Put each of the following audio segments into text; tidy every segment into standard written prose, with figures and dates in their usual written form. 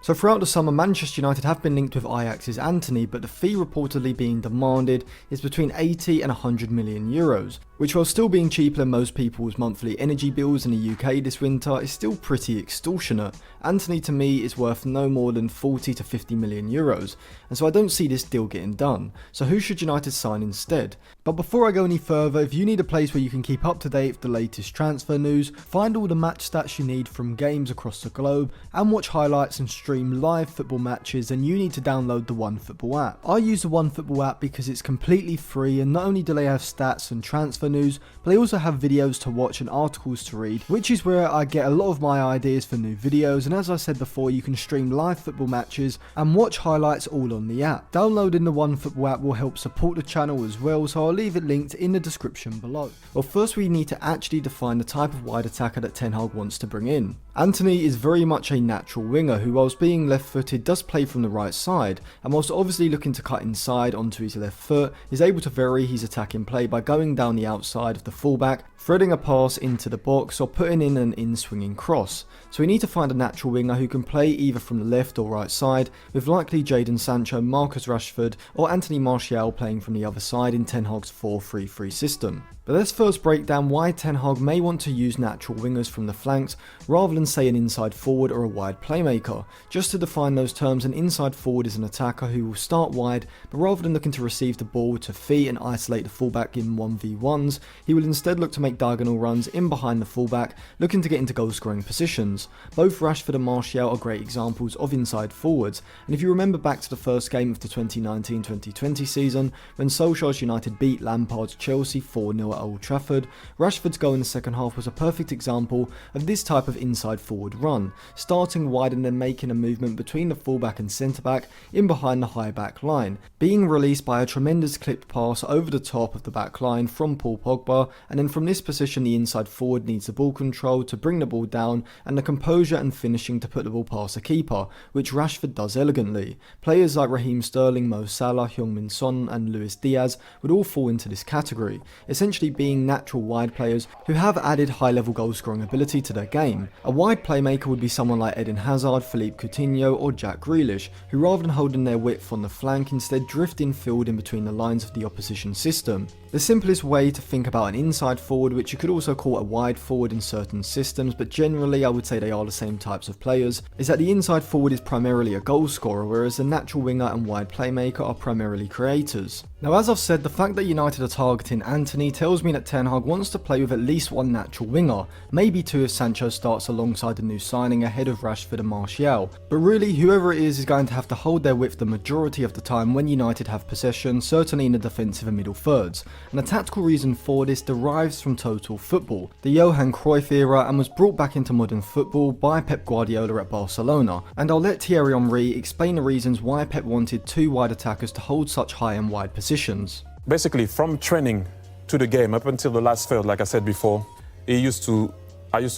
So throughout the summer, Manchester United have been linked with Ajax's Antony, but the fee reportedly being demanded is between 80 and 100 million euros, which, while still being cheaper than most people's monthly energy bills in the UK this winter, is still pretty extortionate. Antony to me is worth no more than 40 to 50 million euros, and so I don't see this deal getting done. So who should United sign instead? But before I go any further, if you need a place where you can keep up to date with the latest transfer news, find all the match stats you need from games across the globe, and watch highlights and stream live football matches, then you need to download the OneFootball app. I use the OneFootball app because it's completely free, and not only do they have stats and transfer news, but they also have videos to watch and articles to read, which is where I get a lot of my ideas for new videos. And as I said before, you can stream live football matches and watch highlights all on the app. Downloading the OneFootball app will help support the channel as well, so I'll leave it linked in the description below. Well, first we need to actually define the type of wide attacker that Ten Hag wants to bring in. Antony is very much a natural winger who, whilst being left-footed, does play from the right side, and whilst obviously looking to cut inside onto his left foot, is able to vary his attacking play by going down the outside of the fullback, threading a pass into the box, or putting in an in-swinging cross. So we need to find a natural winger who can play either from the left or right side, with likely Jadon Sancho, Marcus Rashford, or Anthony Martial playing from the other side in Ten Hag's 4-3-3 system. But let's first break down why Ten Hag may want to use natural wingers from the flanks rather than say an inside forward or a wide playmaker. Just to define those terms, an inside forward is an attacker who will start wide, but rather than looking to receive the ball to feet and isolate the fullback in 1v1s, he will instead look to make diagonal runs in behind the fullback, looking to get into goal scoring positions. Both Rashford and Martial are great examples of inside forwards, and if you remember back to the first game of the 2019-2020 season, when Solskjaer's United beat Lampard's Chelsea 4-0 at Old Trafford, Rashford's goal in the second half was a perfect example of this type of inside forward run, starting wide and then making a movement between the fullback and centre back in behind the high back line, being released by a tremendous clipped pass over the top of the back line from Paul Pogba, and then from this position the inside forward needs the ball control to bring the ball down and the composure and finishing to put the ball past the keeper, which Rashford does elegantly. Players like Raheem Sterling, Mo Salah, Heung-min Son and Luis Diaz would all fall into this category, essentially being natural wide players who have added high level goal scoring ability to their game. A wide playmaker would be someone like Eden Hazard, Philippe Coutinho or Jack Grealish, who rather than holding their width on the flank instead drift infield in between the lines of the opposition system. The simplest way to think about an inside forward, which you could also call a wide forward in certain systems, but generally I would say they are the same types of players, is that the inside forward is primarily a goal scorer, whereas the natural winger and wide playmaker are primarily creators. Now, as I've said, the fact that United are targeting Antony tells me that Ten Hag wants to play with at least one natural winger, maybe two if Sancho starts alongside the new signing ahead of Rashford and Martial. But really, whoever it is going to have to hold their width the majority of the time when United have possession, certainly in the defensive and middle thirds. And the tactical reason for this derives from total football, the Johan Cruyff era, and was brought back into modern football by Pep Guardiola at Barcelona. And I'll let Thierry Henry explain the reasons why Pep wanted two wide attackers to hold such high and wide positions. Basically, from training to the game up until the last third, like I said before, I used to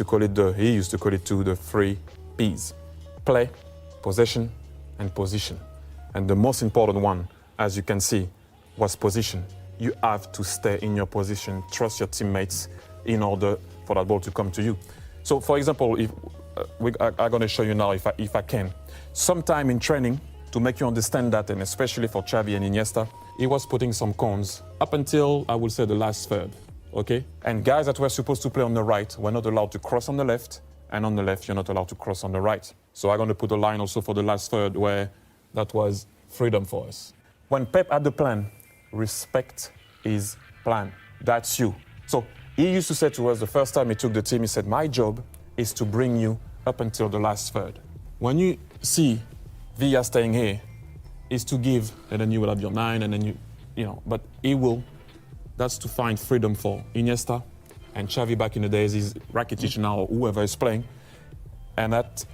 call it the 3 P's: play, possession, and position. And the most important one, as you can see, was position. You have to stay in your position, trust your teammates in order for that ball to come to you. So, for example, if I'm going to show you now, if I can, sometime in training, to make you understand that, and especially for Xavi and Iniesta, he was putting some cones up until, I would say, the last third, okay? And guys that were supposed to play on the right were not allowed to cross on the left, and on the left, you're not allowed to cross on the right. So I'm going to put a line also for the last third where that was freedom for us. When Pep had the plan, respect his plan. That's you. So he used to say to us the first time he took the team, he said, my job is to bring you up until the last third. When you see Villa staying here, is to give, and then you will have your 9, and then you know, but he will, that's to find freedom for Iniesta and Xavi back in the days, is Rakitic now, or whoever is playing, and that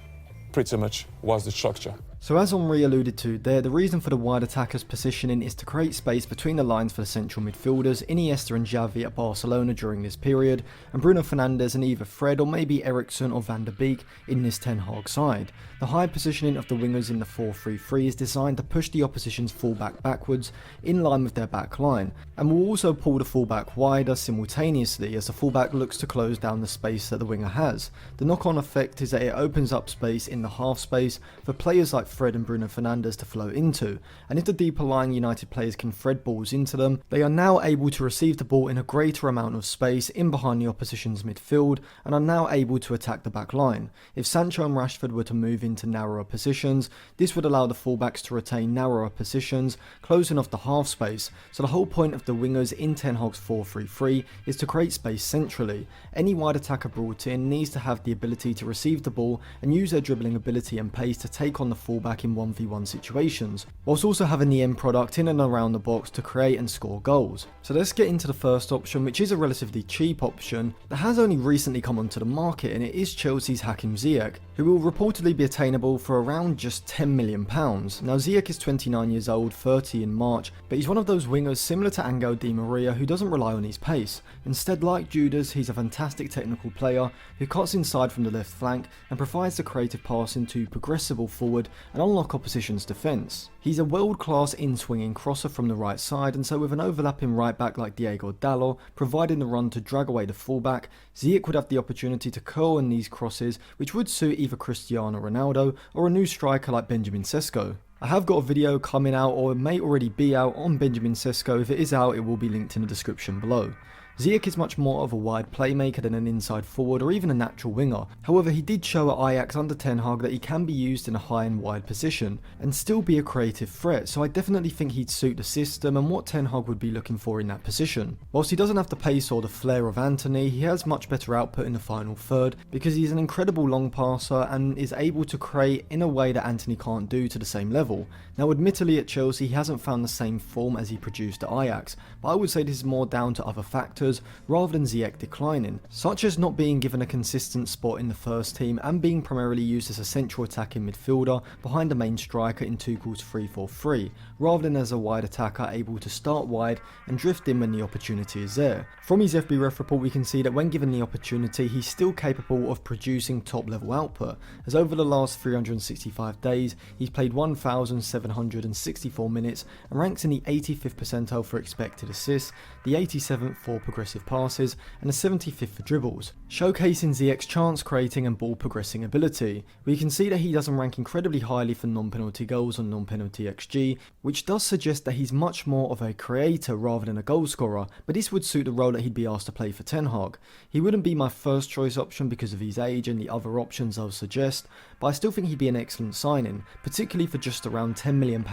pretty much was the structure. So as Henry alluded to there, the reason for the wide attacker's positioning is to create space between the lines for the central midfielders, Iniesta and Xavi at Barcelona during this period, and Bruno Fernandes and either Fred or maybe Eriksen or Van der Beek in this Ten Hag side. The high positioning of the wingers in the 4-3-3 is designed to push the opposition's fullback backwards in line with their back line, and will also pull the fullback wider simultaneously as the fullback looks to close down the space that the winger has. The knock-on effect is that it opens up space in the half space for players like Fred and Bruno Fernandes to flow into, and if the deeper lying United players can thread balls into them, they are now able to receive the ball in a greater amount of space in behind the opposition's midfield and are now able to attack the back line. If Sancho and Rashford were to move into narrower positions, this would allow the fullbacks to retain narrower positions, closing off the half space, so the whole point of the wingers in Ten Hag's 4-3-3 is to create space centrally. Any wide attacker brought in needs to have the ability to receive the ball and use their dribbling ability and pace to take on the fullback in 1v1 situations, whilst also having the end product in and around the box to create and score goals. So let's get into the first option, which is a relatively cheap option that has only recently come onto the market, and it is Chelsea's Hakim Ziyech, who will reportedly be attainable for around just £10 million. Now Ziyech is 29 years old, 30 in March, but he's one of those wingers similar to Angel Di Maria who doesn't rely on his pace. Instead, like Judas, he's a fantastic technical player who cuts inside from the left flank and provides the creative passing to progress the ball forward and unlock opposition's defence. He's a world-class in-swinging crosser from the right side, and so with an overlapping right back like Diego Dalot providing the run to drag away the fullback, Ziyech would have the opportunity to curl in these crosses, which would suit either Cristiano Ronaldo or a new striker like Benjamin Sesko. I have got a video coming out, or it may already be out, on Benjamin Sesko. If it is out, it will be linked in the description below. Ziyech is much more of a wide playmaker than an inside forward or even a natural winger. However, he did show at Ajax under Ten Hag that he can be used in a high and wide position and still be a creative threat, so I definitely think he'd suit the system and what Ten Hag would be looking for in that position. Whilst he doesn't have the pace or the flair of Antony, he has much better output in the final third because he's an incredible long passer and is able to create in a way that Antony can't do to the same level. Now admittedly at Chelsea he hasn't found the same form as he produced at Ajax, but I would say this is more down to other factors rather than Ziyech declining, such as not being given a consistent spot in the first team and being primarily used as a central attacking midfielder behind the main striker in Tuchel's 3-4-3, rather than as a wide attacker able to start wide and drift in when the opportunity is there. From his FB ref report we can see that when given the opportunity he's still capable of producing top level output, as over the last 365 days he's played 1,764 minutes and ranks in the 85th percentile for expected assists, the 87th for progressive passes and the 75th for dribbles, showcasing Ziyech's chance creating and ball progressing ability. We can see that he doesn't rank incredibly highly for non-penalty goals and non-penalty XG, which does suggest that he's much more of a creator rather than a goal scorer, but this would suit the role that he'd be asked to play for Ten Hag. He wouldn't be my first choice option because of his age and the other options I'll suggest, but I still think he'd be an excellent signing, particularly for just around £10 million,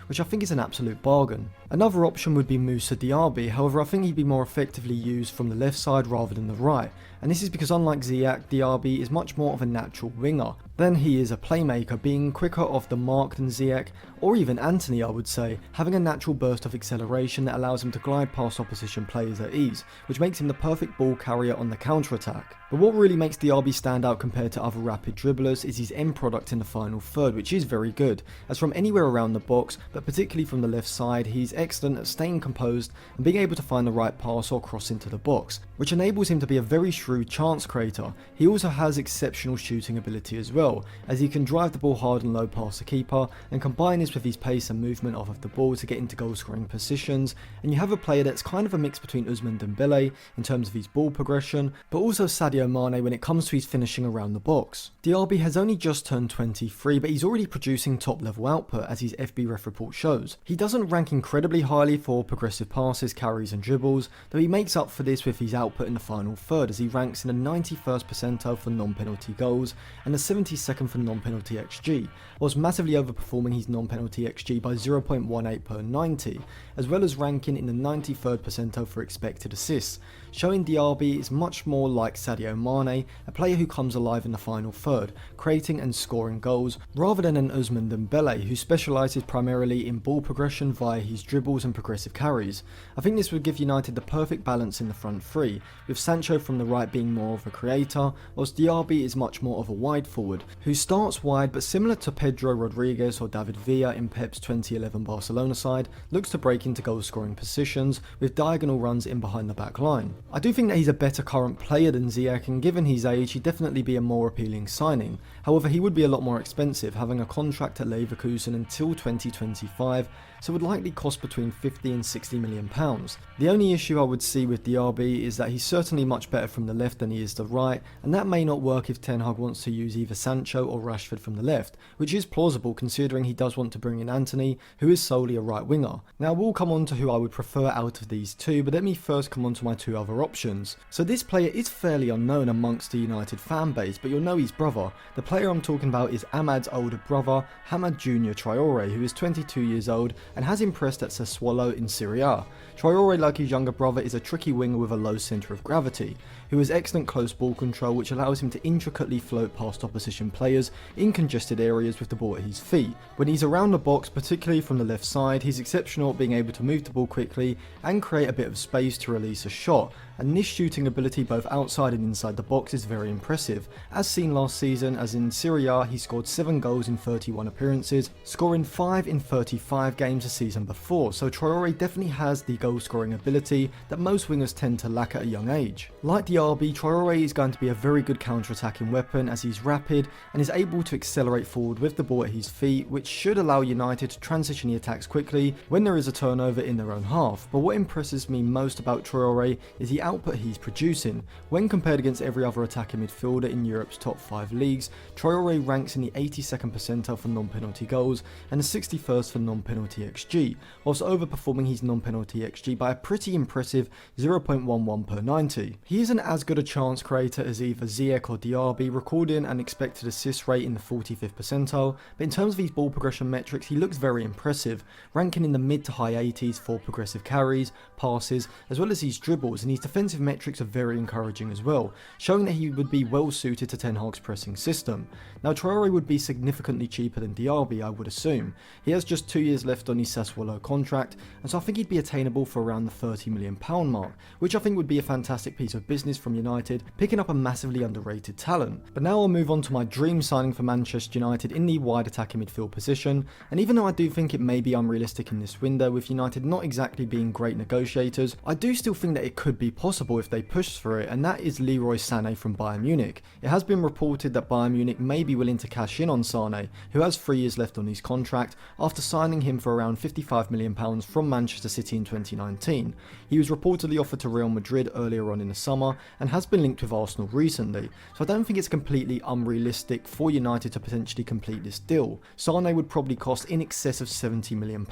which I think is an absolute bargain. Another option would be Moussa Diaby, however I think he'd be more effectively used from the left side rather than the right, and this is because unlike Ziyech, Diaby is much more of a natural winger than he is a playmaker, being quicker off the mark than Ziyech, or even Antony I would say, having a natural burst of acceleration that allows him to glide past opposition players at ease, which makes him the perfect ball carrier on the counter-attack. But what really makes Diaby stand out compared to other rapid dribblers is his end product in the final third, which is very good, as from anywhere around the box, but particularly from the left side, he's excellent at staying composed and being able to find the right pass or cross into the box, which enables him to be a very shrewd chance creator. He also has exceptional shooting ability as well, as he can drive the ball hard and low past the keeper and combine this with his pace and movement off of the ball to get into goal scoring positions, and you have a player that's kind of a mix between Ousmane Dembele in terms of his ball progression, but also Sadio Mane when it comes to his finishing around the box. Diaby has only just turned 23, but he's already producing top level output as his FB ref report shows. He doesn't rank incredibly highly for progressive passes, carries and dribbles, though he makes up for this with his output in the final third as he ranks in the 91st percentile for non-penalty goals and the 72nd for non-penalty XG, whilst massively overperforming his non-penalty XG by 0.18 per 90, as well as ranking in the 93rd percentile for expected assists, showing Diaby is much more like Sadio Mane, a player who comes alive in the final third, creating and scoring goals, rather than an Ousmane Dembele who specialises primarily in ball progression via his dribbles and progressive carries. I think this would give United the perfect balance in the front three, with Sancho from the right being more of a creator, whilst Diaby is much more of a wide forward, who starts wide but similar to Pedro Rodriguez or David Villa in Pep's 2011 Barcelona side, looks to break into goal scoring positions with diagonal runs in behind the back line. I do think that he's a better current player than Ziyech, and given his age he'd definitely be a more appealing signing. However, he would be a lot more expensive, having a contract at Leverkusen until 2025, so would likely cost between 50 and 60 million pounds. The only issue I would see with Diaby is that he's certainly much better from the left than he is the right, and that may not work if Ten Hag wants to use either Sancho or Rashford from the left, which is plausible considering he does want to bring in Antony, who is solely a right winger. Now we'll come on to who I would prefer out of these two, but let me first come on to my two other options. So this player is fairly unknown amongst the United fan base, but you'll know his brother. The player I'm talking about is Ahmad's older brother, Hamad Jr. Traore, who is 22 years old and has impressed at Sassuolo in Serie A. Traore, like his younger brother, is a tricky winger with a low centre of gravity, who has excellent close ball control, which allows him to intricately float past opposition players in congested areas with the ball at his feet. When he's around the box, particularly from the left side, he's exceptional at being able to move the ball quickly and create a bit of space to release a shot, and this shooting ability both outside and inside the box is very impressive, as seen last season, as in Serie A he scored 7 goals in 31 appearances, scoring 5 in 35 games the season before, so Traore definitely has the goal scoring ability that most wingers tend to lack at a young age. Like Diaby, Traore is going to be a very good counter-attacking weapon as he's rapid and is able to accelerate forward with the ball at his feet, which should allow United to transition the attacks quickly when there is a turnover in their own half. But what impresses me most about Traore is the output he's producing. When compared against every other attacking midfielder in Europe's top 5 leagues, Traore ranks in the 82nd percentile for non-penalty goals and the 61st for non-penalty XG, whilst overperforming his non-penalty XG by a pretty impressive 0.11 per 90. He isn't as good a chance creator as either Ziyech or Diaby, recording an expected assist rate in the 45th percentile, but in terms of his ball progression metrics he looks very impressive, ranking in the mid to high 80s for progressive carries, passes, as well as his dribbles, and his defensive metrics are very encouraging as well, showing that he would be well suited to Ten Hag's pressing system. Now Traore would be significantly cheaper than Diaby, I would assume. He has just 2 years left on his Sassuolo contract, and so I think he'd be attainable for around the £30 million mark, which I think would be a fantastic piece of business from United, picking up a massively underrated talent. But now I'll move on to my dream signing for Manchester United in the wide attacking midfield position, and even though I do think it may be unrealistic in this window with United not exactly being great negotiators, I do still think that it could be possible if they push for it, and that is Leroy Sané from Bayern Munich. It has been reported that Bayern Munich may be willing to cash in on Sané, who has 3 years left on his contract, after signing him for around £55 million from Manchester City in 2019. He was reportedly offered to Real Madrid earlier on in the summer and has been linked with Arsenal recently, so I don't think it's completely unrealistic for United to potentially complete this deal. Sané would probably cost in excess of £70 million,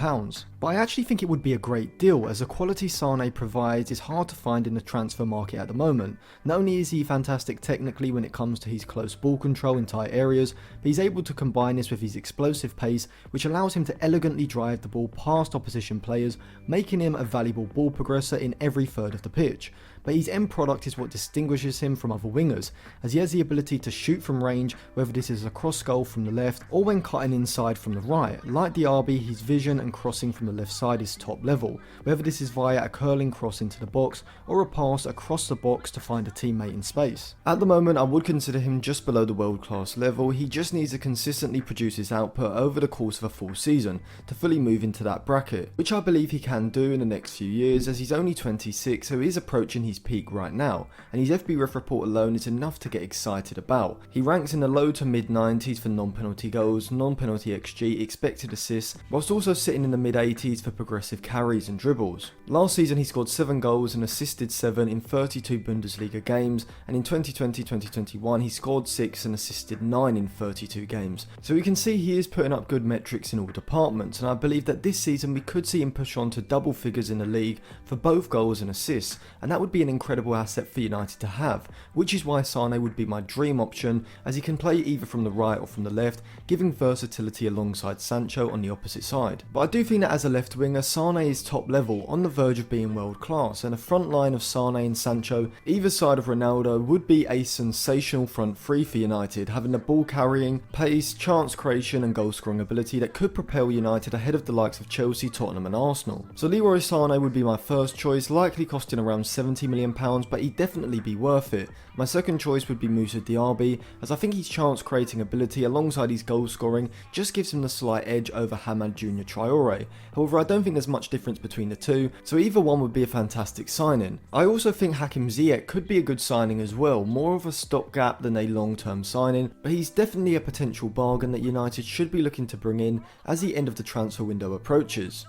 but I actually think it would be a great deal, as the quality Sané provides is hard to find in the transfer market at the moment. Not only is he fantastic technically when it comes to his close ball control in tight areas, but he's able to combine this with his explosive pace, which allows him to elegantly drive the ball past opposition players, making him a valuable ball progressor in every third of the pitch. But his end product is what distinguishes him from other wingers, as he has the ability to shoot from range, whether this is a cross goal from the left or when cutting inside from the right. Like Diaby, his vision and crossing from the left side is top level, whether this is via a curling cross into the box or a pass across the box to find a teammate in space. At the moment I would consider him just below the world class level. He just needs to consistently produce his output over the course of a full season to fully move into that bracket, which I believe he can do in the next few years, as he's only 26, so he is approaching his peak right now, and his FBref report alone is enough to get excited about. He ranks in the low to mid 90s for non-penalty goals, non-penalty XG, expected assists, whilst also sitting in the mid 80s for progressive carries and dribbles. Last season he scored 7 goals and assisted 7 in 32 Bundesliga games, and in 2020-2021 he scored 6 and assisted 9 in 32 games. So we can see he is putting up good metrics in all departments, and I believe that this season we could see him push on to double figures in the league for both goals and assists, and that would be an an incredible asset for United to have, which is why Sane would be my dream option, as he can play either from the right or from the left, giving versatility alongside Sancho on the opposite side. But I do think that as a left winger, Sane is top level, on the verge of being world class, and a front line of Sane and Sancho, either side of Ronaldo, would be a sensational front three for United, having the ball carrying, pace, chance creation and goal scoring ability that could propel United ahead of the likes of Chelsea, Tottenham and Arsenal. So Leroy Sane would be my first choice, likely costing around £70 million, but he'd definitely be worth it. My second choice would be Moussa Diaby, as I think his chance creating ability alongside his goal scoring just gives him the slight edge over Hamad Jr. Traore. However, I don't think there's much difference between the two, so either one would be a fantastic signing. I also think Hakim Ziyech could be a good signing as well, more of a stopgap than a long-term signing, but he's definitely a potential bargain that United should be looking to bring in as the end of the transfer window approaches.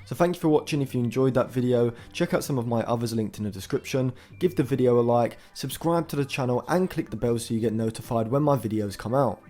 So thank you for watching. If you enjoyed that video, check out some of my others linked in the description, give the video a like, subscribe to the channel and click the bell so you get notified when my videos come out.